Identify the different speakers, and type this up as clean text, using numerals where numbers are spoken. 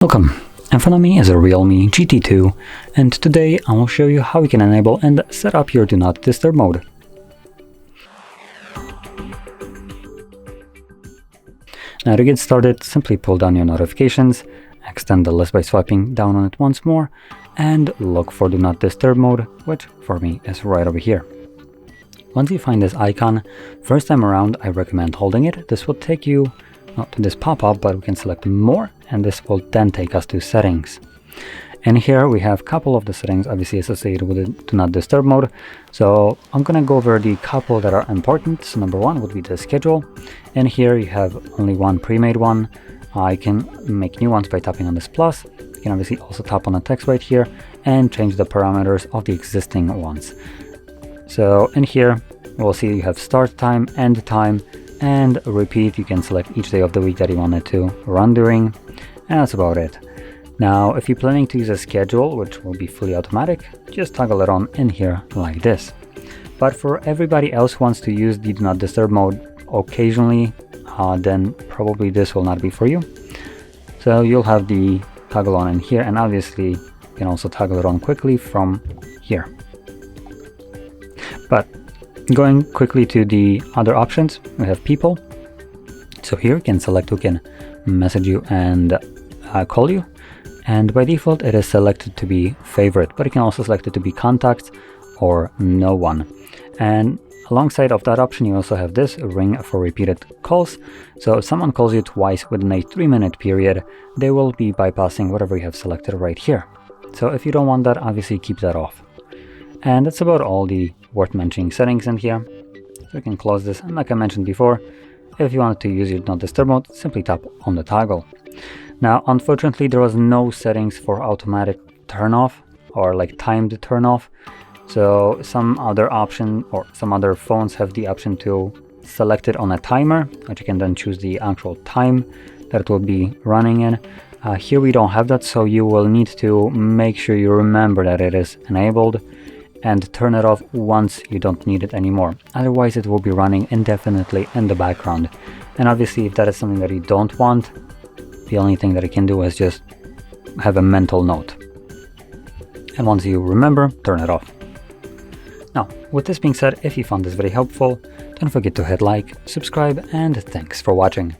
Speaker 1: Welcome, in front of me is a REALME GT2, and today I will show you how you can enable and set up your Do Not Disturb mode. Now to get started, simply pull down your notifications, extend the list by swiping down on it once more, and look for Do Not Disturb mode, which for me is right over here. Once you find this icon, first time around I recommend holding it. This will take you not to this pop-up, but we can select more, and this will then take us to settings. And here we have a couple of the settings obviously associated with the Do Not Disturb mode. So I'm gonna go over the couple that are important. So number one would be the schedule, and here you have only one pre-made one. I can make new ones by tapping on this plus. You can obviously also tap on the text right here and change the parameters of the existing ones. So in here we'll see you have start time, end time, and repeat. You can select each day of the week that you wanted to run during, and that's about it. Now if you're planning to use a schedule, which will be fully automatic, just toggle it on in here like this. But for everybody else who wants to use the Do Not Disturb mode occasionally, then probably this will not be for you. So you'll have the toggle on in here, and obviously you can also toggle it on quickly from here. But going quickly to the other options, we have people. So here you can select who can message you and call you, and by default it is selected to be favorite, but you can also select it to be contacts or no one. And alongside of that option you also have this ring for repeated calls. So if someone calls you twice within a 3-minute period, they will be bypassing whatever you have selected right here. So if you don't want that, obviously keep that off. And that's about all the worth mentioning settings in here. So we can close this, and like I mentioned before, if you wanted to use your Do Not Disturb mode, simply tap on the toggle. Now unfortunately there was no settings for automatic turn off or like timed turn off. So some other option or some other phones have the option to select it on a timer, which you can then choose the actual time that it will be running in. Here we don't have that, so you will need to make sure you remember that it is enabled and turn it off once you don't need it anymore. Otherwise it will be running indefinitely in the background. And obviously if that is something that you don't want, the only thing that you can do is just have a mental note. And once you remember, turn it off. Now, with this being said, if you found this very helpful, don't forget to hit like, subscribe, and thanks for watching.